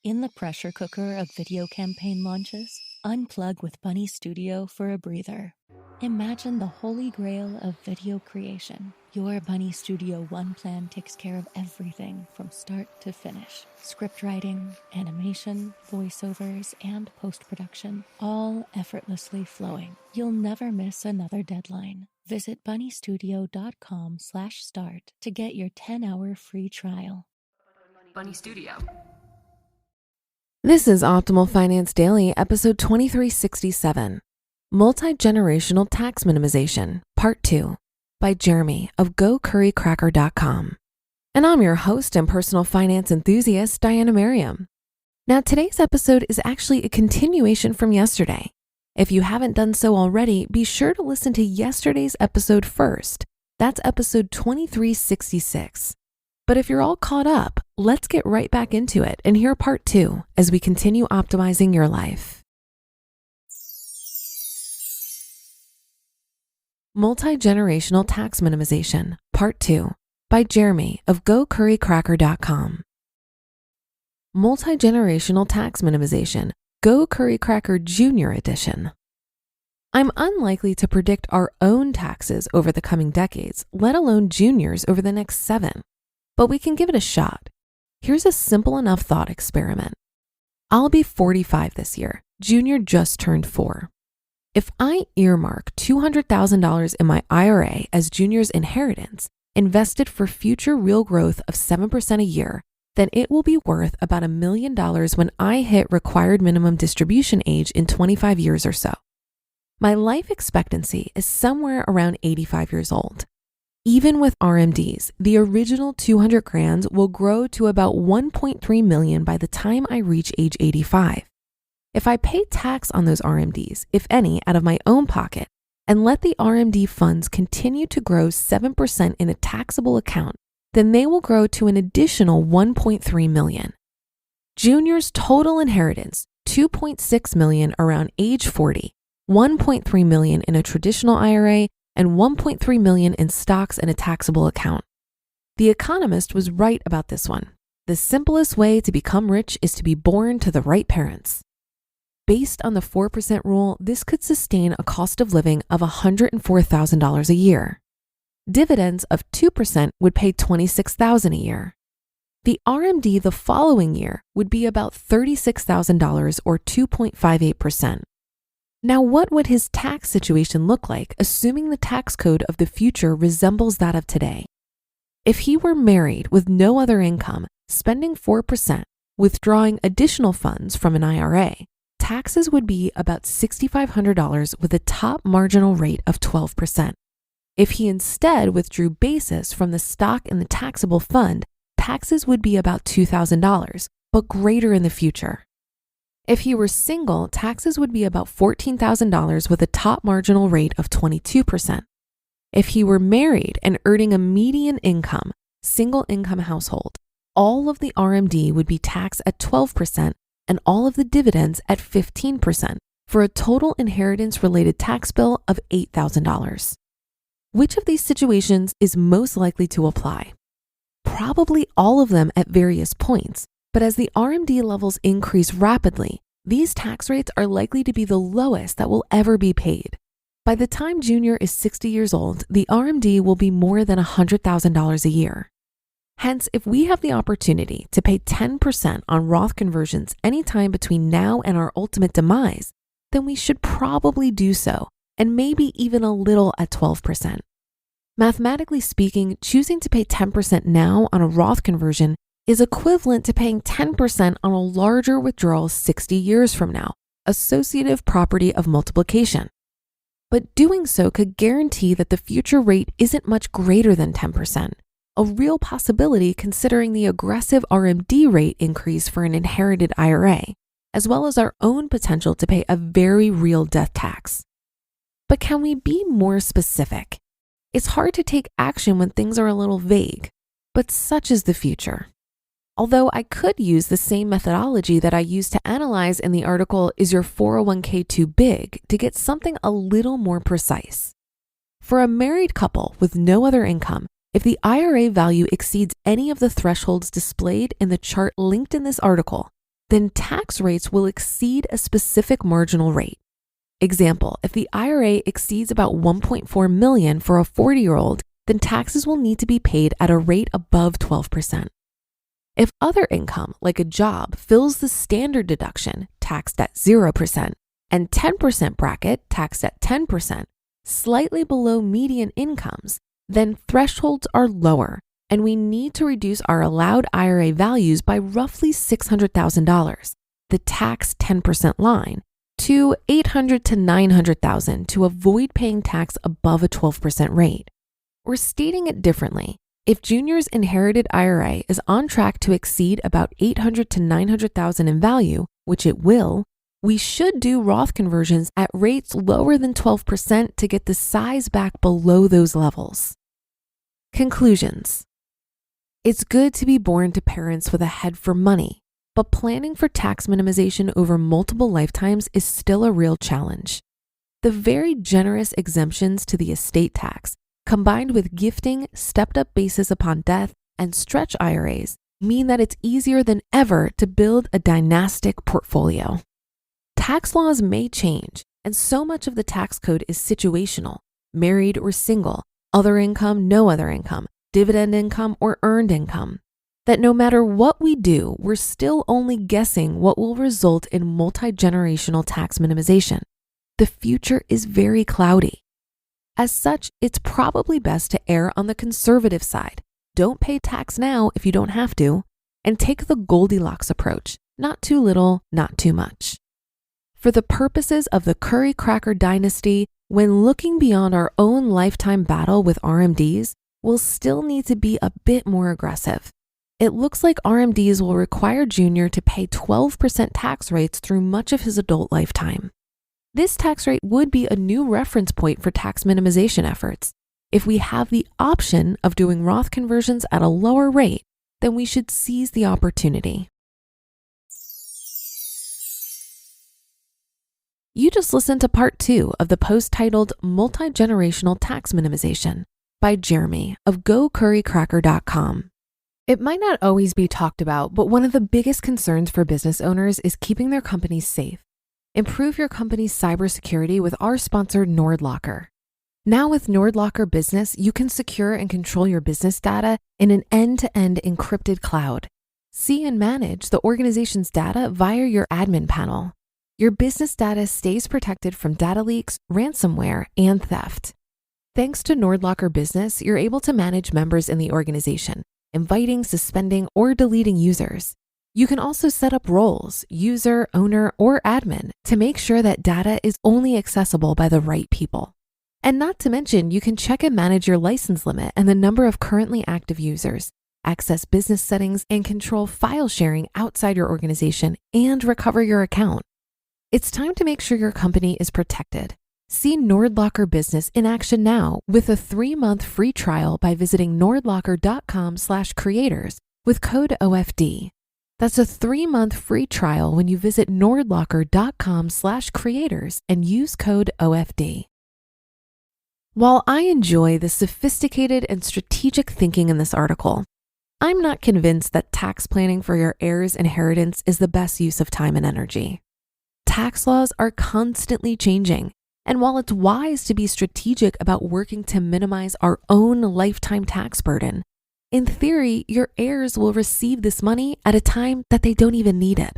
In the pressure cooker of video campaign launches, unplug with Bunny Studio for a breather. Imagine the holy grail of video creation. Your Bunny Studio One plan takes care of everything from start to finish. Script writing, animation, voiceovers, and post-production, all effortlessly flowing. You'll never miss another deadline. Visit bunnystudio.com/start to get your 10-hour free trial. Bunny Studio. This is Optimal Finance Daily, episode 2367, Multi-Generational Tax Minimization, Part 2, by Jeremy of GoCurryCracker.com. And I'm your host and personal finance enthusiast, Diana Merriam. Now, today's episode is actually a continuation from yesterday. If you haven't done so already, be sure to listen to yesterday's episode first. That's episode 2366. But if you're all caught up, let's get right back into it and hear part 2 as we continue optimizing your life. Multi-Generational Tax Minimization, Part 2, by Jeremy of GoCurryCracker.com. Multi-Generational Tax Minimization, Go Curry Cracker Junior Edition. I'm unlikely to predict our own taxes over the coming decades, let alone juniors over the next 7. But we can give it a shot. Here's a simple enough thought experiment. I'll be 45 this year. Junior just turned 4. If I earmark $200,000 in my IRA as Junior's inheritance, invested for future real growth of 7% a year, then it will be worth about $1 million when I hit required minimum distribution age in 25 years or so. My life expectancy is somewhere around 85 years old. Even with RMDs, the original 200 grand will grow to about 1.3 million by the time I reach age 85. If I pay tax on those RMDs, if any, out of my own pocket, and let the RMD funds continue to grow 7% in a taxable account, then they will grow to an additional 1.3 million. Junior's total inheritance, 2.6 million around age 40, 1.3 million in a traditional IRA, and 1.3 million in stocks and a taxable account. The Economist was right about this one. The simplest way to become rich is to be born to the right parents. Based on the 4% rule, this could sustain a cost of living of $104,000 a year. Dividends of 2% would pay $26,000 a year. The RMD the following year would be about $36,000 or 2.58%. Now, what would his tax situation look like, assuming the tax code of the future resembles that of today? If he were married with no other income, spending 4%, withdrawing additional funds from an IRA, taxes would be about $6,500 with a top marginal rate of 12%. If he instead withdrew basis from the stock in the taxable fund, taxes would be about $2,000, but greater in the future. If he were single, taxes would be about $14,000 with a top marginal rate of 22%. If he were married and earning a median income, single income household, all of the RMD would be taxed at 12% and all of the dividends at 15% for a total inheritance-related tax bill of $8,000. Which of these situations is most likely to apply? Probably all of them at various points. But as the RMD levels increase rapidly, these tax rates are likely to be the lowest that will ever be paid. By the time Junior is 60 years old, the RMD will be more than $100,000 a year. Hence, if we have the opportunity to pay 10% on Roth conversions anytime between now and our ultimate demise, then we should probably do so, and maybe even a little at 12%. Mathematically speaking, choosing to pay 10% now on a Roth conversion is equivalent to paying 10% on a larger withdrawal 60 years from now, associative property of multiplication. But doing so could guarantee that the future rate isn't much greater than 10%, a real possibility considering the aggressive RMD rate increase for an inherited IRA, as well as our own potential to pay a very real death tax. But can we be more specific? It's hard to take action when things are a little vague, but such is the future. Although I could use the same methodology that I used to analyze in the article, Is Your 401k Too Big?, to get something a little more precise. For a married couple with no other income, if the IRA value exceeds any of the thresholds displayed in the chart linked in this article, then tax rates will exceed a specific marginal rate. Example, if the IRA exceeds about $1.4 million for a 40-year-old, then taxes will need to be paid at a rate above 12%. If other income, like a job, fills the standard deduction, taxed at 0%, and 10% bracket, taxed at 10%, slightly below median incomes, then thresholds are lower, and we need to reduce our allowed IRA values by roughly $600,000, the tax 10% line, to $800,000 to $900,000 to avoid paying tax above a 12% rate. Or stating it differently, if Junior's inherited IRA is on track to exceed about $800,000 to $900,000 in value, which it will, we should do Roth conversions at rates lower than 12% to get the size back below those levels. Conclusions. It's good to be born to parents with a head for money, but planning for tax minimization over multiple lifetimes is still a real challenge. The very generous exemptions to the estate tax, combined with gifting, stepped-up basis upon death, and stretch IRAs, mean that it's easier than ever to build a dynastic portfolio. Tax laws may change, and so much of the tax code is situational, married or single, other income, no other income, dividend income, or earned income, that no matter what we do, we're still only guessing what will result in multi-generational tax minimization. The future is very cloudy. As such, it's probably best to err on the conservative side. Don't pay tax now if you don't have to, and take the Goldilocks approach, not too little, not too much. For the purposes of the Curry Cracker dynasty, when looking beyond our own lifetime battle with RMDs, we'll still need to be a bit more aggressive. It looks like RMDs will require Junior to pay 12% tax rates through much of his adult lifetime. This tax rate would be a new reference point for tax minimization efforts. If we have the option of doing Roth conversions at a lower rate, then we should seize the opportunity. You just listened to part 2 of the post titled Multi-Generational Tax Minimization by Jeremy of GoCurryCracker.com. It might not always be talked about, but one of the biggest concerns for business owners is keeping their companies safe. Improve your company's cybersecurity with our sponsor, NordLocker. Now with NordLocker Business, you can secure and control your business data in an end-to-end encrypted cloud. See and manage the organization's data via your admin panel. Your business data stays protected from data leaks, ransomware, and theft. Thanks to NordLocker Business, you're able to manage members in the organization, inviting, suspending, or deleting users. You can also set up roles, user, owner, or admin, to make sure that data is only accessible by the right people. And not to mention, you can check and manage your license limit and the number of currently active users, access business settings, and control file sharing outside your organization, and recover your account. It's time to make sure your company is protected. See NordLocker Business in action now with a 3-month free trial by visiting nordlocker.com/creators with code OFD. That's a 3-month free trial when you visit nordlocker.com/creators and use code OFD. While I enjoy the sophisticated and strategic thinking in this article, I'm not convinced that tax planning for your heirs' inheritance is the best use of time and energy. Tax laws are constantly changing. And while it's wise to be strategic about working to minimize our own lifetime tax burden, in theory, your heirs will receive this money at a time that they don't even need it.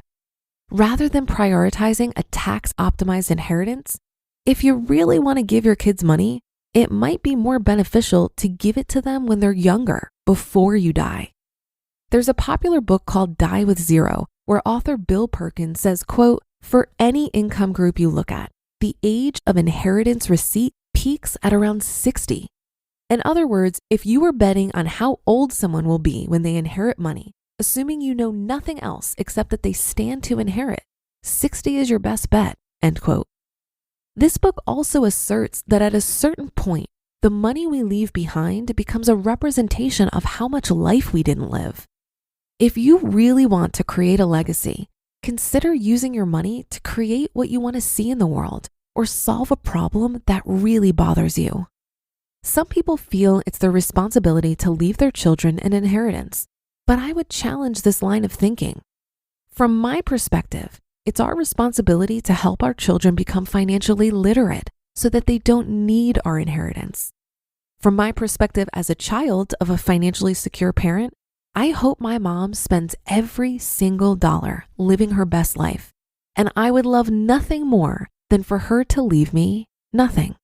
Rather than prioritizing a tax-optimized inheritance, if you really want to give your kids money, it might be more beneficial to give it to them when they're younger, before you die. There's a popular book called Die with Zero, where author Bill Perkins says, quote, "For any income group you look at, the age of inheritance receipt peaks at around 60. In other words, if you were betting on how old someone will be when they inherit money, assuming you know nothing else except that they stand to inherit, 60 is your best bet," end quote. This book also asserts that at a certain point, the money we leave behind becomes a representation of how much life we didn't live. If you really want to create a legacy, consider using your money to create what you want to see in the world or solve a problem that really bothers you. Some people feel it's their responsibility to leave their children an inheritance, but I would challenge this line of thinking. From my perspective, it's our responsibility to help our children become financially literate so that they don't need our inheritance. From my perspective as a child of a financially secure parent, I hope my mom spends every single dollar living her best life, and I would love nothing more than for her to leave me nothing.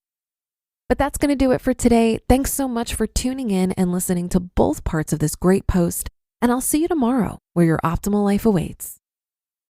But that's going to do it for today. Thanks so much for tuning in and listening to both parts of this great post, and I'll see you tomorrow where your optimal life awaits.